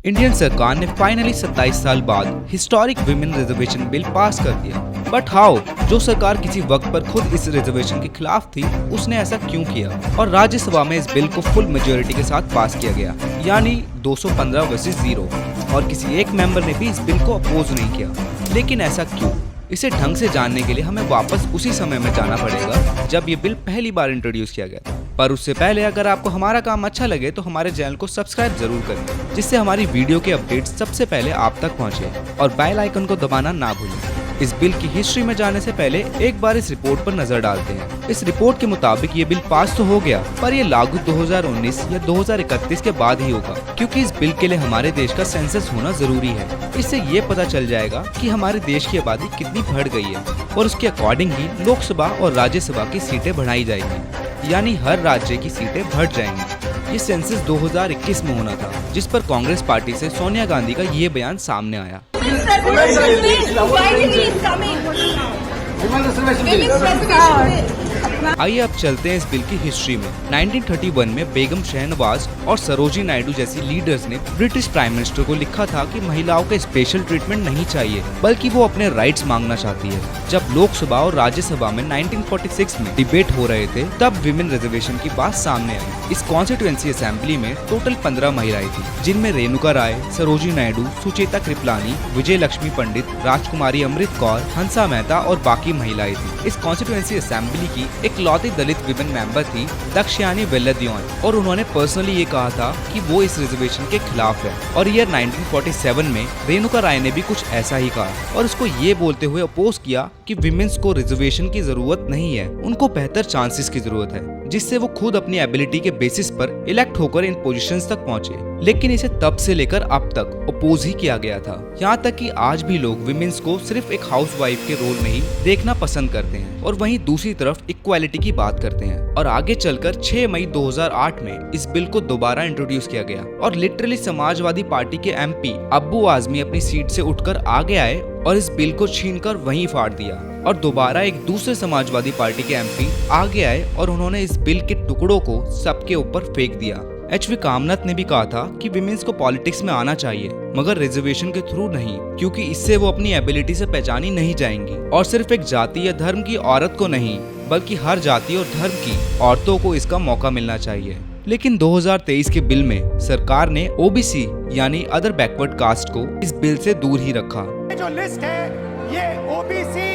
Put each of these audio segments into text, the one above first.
Indian सरकार ने finally 27 साल बाद historic women reservation bill pass कर दिया। But how? जो सरकार किसी वक्त पर खुद इस रिजर्वेशन के खिलाफ थी, उसने ऐसा क्यों किया? और राज्यसभा में इस बिल को फुल मेजोरिटी के साथ पास किया गया, यानी 215 वर्सेस 0, और किसी एक मेंबर ने भी इस बिल को अपोज नहीं किया। लेकिन ऐसा क्यों? इसे ढंग से जानने के लिए हमें वापस उसी समय में जाना पड़ेगा जब ये बिल पहली बार इंट्रोड्यूस किया गया था। पर उससे पहले अगर आपको हमारा काम अच्छा लगे तो हमारे चैनल को सब्सक्राइब जरूर करें, जिससे हमारी वीडियो के अपडेट्स सबसे पहले आप तक पहुंचे, और बेल आइकन को दबाना ना भूलें। इस बिल की हिस्ट्री में जाने से पहले एक बार इस रिपोर्ट पर नजर डालते हैं। इस रिपोर्ट के मुताबिक ये बिल पास तो हो गया, पर ये लागू 2019 या 2031 के बाद ही होगा, क्योंकि इस बिल के लिए हमारे देश का सेंसस होना जरूरी है। इससे ये पता चल जाएगा कि हमारे देश की आबादी कितनी बढ़ गई है, और उसके अकॉर्डिंग ही लोकसभा और राज्यसभा की सीटें बढ़ाई जाएगी, यानी हर राज्य की सीटें बढ़ जाएंगी। ये सेंसस 2021 में होना था, जिस पर कांग्रेस पार्टी से सोनिया गांधी का ये बयान सामने आया। आइए अब चलते हैं इस बिल की हिस्ट्री में। 1931 में बेगम शहनवाज और सरोजिनी नायडू जैसी लीडर्स ने ब्रिटिश प्राइम मिनिस्टर को लिखा था कि महिलाओं के स्पेशल ट्रीटमेंट नहीं चाहिए, बल्कि वो अपने राइट्स मांगना चाहती है। जब लोकसभा और राज्यसभा में 1946 में डिबेट हो रहे थे, तब विमेन रिजर्वेशन की बात सामने आई। इस कॉन्स्टिट्यूएंसी असेंबली में टोटल 15 महिलाएं थी, जिनमें रेणुका राय, सरोजिनी नायडू, सुचेता कृपलानी, विजय लक्ष्मी पंडित, राजकुमारी अमृत कौर, हंसा मेहता और बाकी महिलाएं थी। इस कॉन्स्टिट्यूएंसी असेंबली की इकलौती दलित विमेन मेंबर थी दक्षयानी वेल्लदियोन, और उन्होंने पर्सनली ये कहा था कि वो इस रिजर्वेशन के खिलाफ है। और ईयर 1947 में रेणुका राय ने भी कुछ ऐसा ही कहा, और उसको ये बोलते हुए अपोज किया कि विमेन्स को रिजर्वेशन की जरूरत नहीं है, उनको बेहतर चांसेस की जरूरत है, जिससे वो खुद अपनी एबिलिटी के बेसिस पर इलेक्ट होकर इन पोजीशंस तक पहुंचे। लेकिन इसे तब से लेकर अब तक अपोज ही किया गया था, यहाँ तक कि आज भी लोग विमेन्स को सिर्फ एक हाउसवाइफ के रोल में ही देखना पसंद करते हैं, और वहीं दूसरी तरफ इक्वालिटी की बात करते हैं। और आगे चलकर 6 मई 2008 में इस बिल को दोबारा इंट्रोड्यूस किया गया, और लिटरली समाजवादी पार्टी के एमपी अब्बू आजमी अपनी सीट से उठकर आगे आए और इस बिल को छीनकर वहीं फाड़ दिया, और दोबारा एक दूसरे समाजवादी पार्टी के एमपी आगे आए और उन्होंने इस बिल के टुकड़ों को सबके ऊपर फेंक दिया। एच.वी. कामनाथ ने भी कहा था कि विमेन्स को पॉलिटिक्स में आना चाहिए, मगर रिजर्वेशन के थ्रू नहीं, क्योंकि इससे वो अपनी एबिलिटी से पहचानी नहीं जाएंगी, और सिर्फ एक जाति या धर्म की औरत को नहीं, बल्कि हर जाति और धर्म की औरतों को इसका मौका मिलना चाहिए। लेकिन 2023 के बिल में सरकार ने ओबीसी यानी अदर बैकवर्ड कास्ट को इस बिल से दूर ही रखा। जो लिस्ट है ये ओबीसी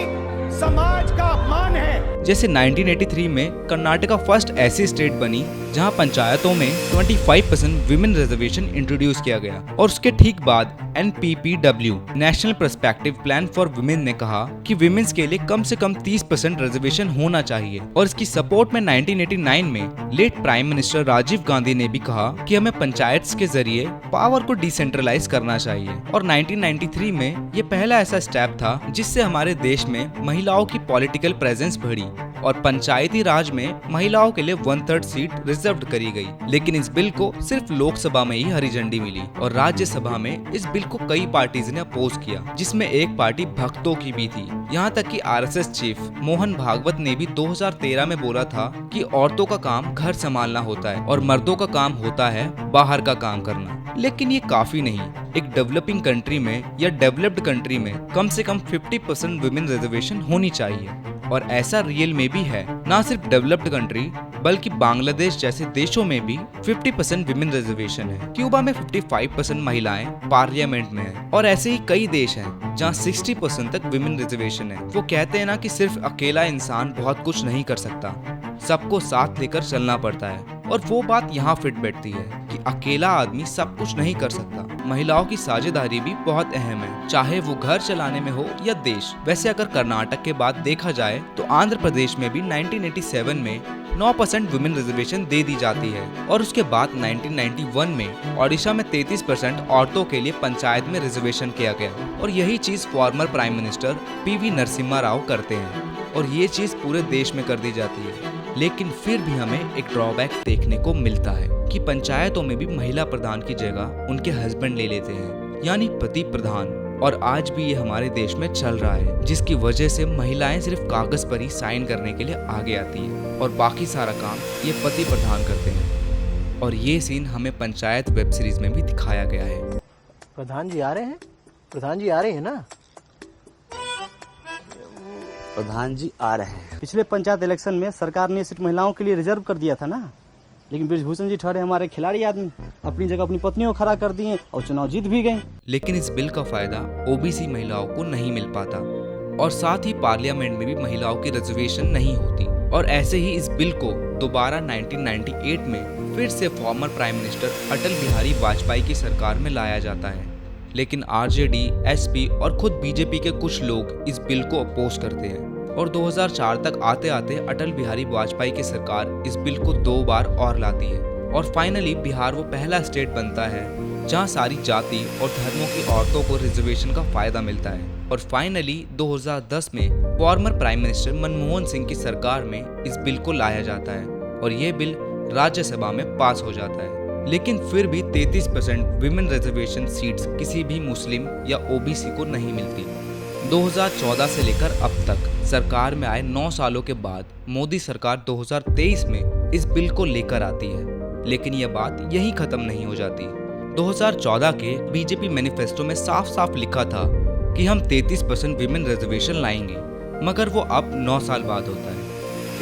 समाज का अपमान है। जैसे 1983 में कर्नाटका फर्स्ट ऐसी स्टेट बनी जहां पंचायतों में 25% विमेन रिजर्वेशन इंट्रोड्यूस किया गया, और उसके ठीक बाद NPPW national perspective plan for women ने कहा कि विमेन्स के लिए कम से कम 30% रिजर्वेशन होना चाहिए। और इसकी सपोर्ट में 1989 में late prime minister Rajiv Gandhi ने भी कहा कि हमें पंचायत के जरिए पावर को डिसेंट्रलाइज करना चाहिए। और 1993 में ये पहला ऐसा स्टेप था जिससे हमारे देश में महिलाओं की पॉलिटिकल प्रेजेंस बढ़ी, और पंचायती राज में महिलाओं के लिए 1/3 सीट रिजर्व करी गई। लेकिन इस बिल को सिर्फ लोकसभा में ही हरी झंडी मिली, और राज्यसभा में इस बिल को कई पार्टीज ने अपोज किया, जिसमें एक पार्टी भक्तों की भी थी। यहाँ तक कि RSS चीफ मोहन भागवत ने भी 2013 में बोला था कि औरतों का काम घर संभालना होता है और मर्दों का काम होता है बाहर का काम करना। लेकिन ये काफी नहीं, एक डेवलपिंग कंट्री में या डेवलप्ड कंट्री में कम से कम 50% विमेन रिजर्वेशन होनी चाहिए, और ऐसा रियल में भी है। ना सिर्फ डेवलप्ड कंट्री बल्कि बांग्लादेश जैसे देशों में भी 50% विमेन रिजर्वेशन है। क्यूबा में 55% महिलाएं पार्लियामेंट में है, और ऐसे ही कई देश हैं जहां 60% तक विमेन रिजर्वेशन है। वो कहते हैं ना कि सिर्फ अकेला इंसान बहुत कुछ नहीं कर सकता, सबको साथ लेकर चलना पड़ता है, और वो बात यहाँ फिट बैठती है कि अकेला आदमी सब कुछ नहीं कर सकता। महिलाओं की साझेदारी भी बहुत अहम है, चाहे वो घर चलाने में हो या देश। वैसे अगर कर्नाटक के बाद देखा जाए तो आंध्र प्रदेश में भी 1987 में 9% विमेन रिजर्वेशन दे दी जाती है, और उसके बाद 1991 में ओडिशा में 33% औरतों के लिए पंचायत में रिजर्वेशन किया गया। और यही चीज former prime minister PV Narasimha Rao करते हैं, और ये चीज पूरे देश में कर दी जाती है। लेकिन फिर भी हमें एक ड्रॉबैक देखने को मिलता है कि पंचायतों में भी महिला प्रधान की जगह उनके हस्बैंड ले लेते हैं, यानी पति प्रधान। और आज भी ये हमारे देश में चल रहा है, जिसकी वजह से महिलाएं सिर्फ कागज पर ही साइन करने के लिए आगे आती है, और बाकी सारा काम ये पति प्रधान करते हैं। और ये सीन हमें पंचायत वेब सीरीज में भी दिखाया गया है। प्रधान जी आ रहे हैं? प्रधान जी आ रहे हैं ना? प्रधान जी आ रहे हैं। पिछले पंचायत इलेक्शन में सरकार ने सीट महिलाओं के लिए रिजर्व कर दिया था ना, लेकिन बृजभूषण जी ठहरे हमारे खिलाड़ी आदमी, अपनी जगह अपनी पत्नियों को खड़ा कर दिए और चुनाव जीत भी गए। लेकिन इस बिल का फायदा ओबीसी महिलाओं को नहीं मिल पाता और साथ ही पार्लियामेंट में भी महिलाओं की रिजर्वेशन नहीं होती। और ऐसे ही इस बिल को दोबारा 1998 में फिर से former prime minister Atal Bihari Vajpayee की सरकार में लाया जाता है, लेकिन आरजेडी, एसपी और खुद बीजेपी के कुछ लोग इस बिल को अपोज करते हैं। और 2004 तक आते आते अटल बिहारी वाजपेयी की सरकार इस बिल को 2 बार और लाती है और फाइनली बिहार वो पहला स्टेट बनता है जहां सारी जाति और धर्मों की औरतों को रिजर्वेशन का फायदा मिलता है। और फाइनली 2010 में former prime minister Manmohan Singh की सरकार में इस बिल को लाया जाता है और ये बिल राज्यसभा में पास हो जाता है। लेकिन फिर भी 33% विमेन रिजर्वेशन सीट्स किसी भी मुस्लिम या ओबीसी को नहीं मिलती। 2014 से लेकर अब तक सरकार में आए 9 सालों के बाद मोदी सरकार 2023 में इस बिल को लेकर आती है, लेकिन यह बात यहीं खत्म नहीं हो जाती। 2014 के बीजेपी मैनिफेस्टो में साफ साफ लिखा था कि हम 33% विमेन रिजर्वेशन लाएंगे, मगर वो अब 9 साल बाद होता है।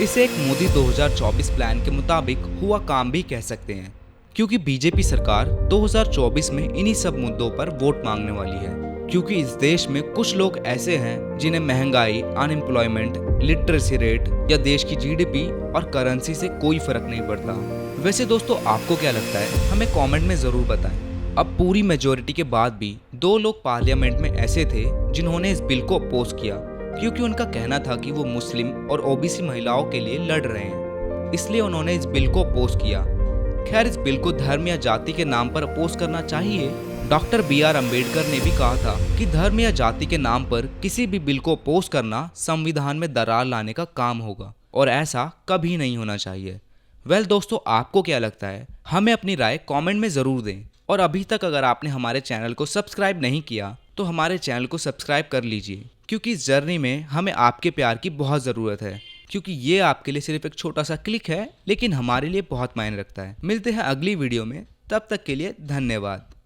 इसे एक मोदी 2024 प्लान के मुताबिक हुआ काम भी कह सकते हैं, क्योंकि बीजेपी सरकार 2024 में इन्हीं सब मुद्दों पर वोट मांगने वाली है। क्योंकि इस देश में कुछ लोग ऐसे हैं जिन्हें महंगाई, अनएम्प्लॉयमेंट, लिटरेसी रेट या देश की जीडीपी और करेंसी से कोई फर्क नहीं पड़ता। वैसे दोस्तों, आपको क्या लगता है? हमें कमेंट में जरूर बताएं। अब पूरी मेजोरिटी के बाद भी 2 लोग पार्लियामेंट में ऐसे थे जिन्होंने इस बिल को अपोज किया, क्योंकि उनका कहना था कि वो मुस्लिम और ओबीसी महिलाओं के लिए लड़ रहे हैं, इसलिए उन्होंने इस बिल को अपोज किया। खैर, इस बिल को धर्म या जाति के नाम पर अपोज करना चाहिए। डॉक्टर BR अम्बेडकर ने भी कहा था कि धर्म या जाति के नाम पर किसी भी बिल को अपोज करना संविधान में दरार लाने का काम होगा और ऐसा कभी नहीं होना चाहिए। दोस्तों, आपको क्या लगता है? हमें अपनी राय कमेंट में ज़रूर दें। और अभी तक अगर आपने हमारे चैनल को सब्सक्राइब नहीं किया तो हमारे चैनल को सब्सक्राइब कर लीजिए, क्योंकि इस जर्नी में हमें आपके प्यार की बहुत ज़रूरत है, क्योंकि ये आपके लिए सिर्फ एक छोटा सा क्लिक है, लेकिन हमारे लिए बहुत मायने रखता है। मिलते हैं अगली वीडियो में, तब तक के लिए धन्यवाद।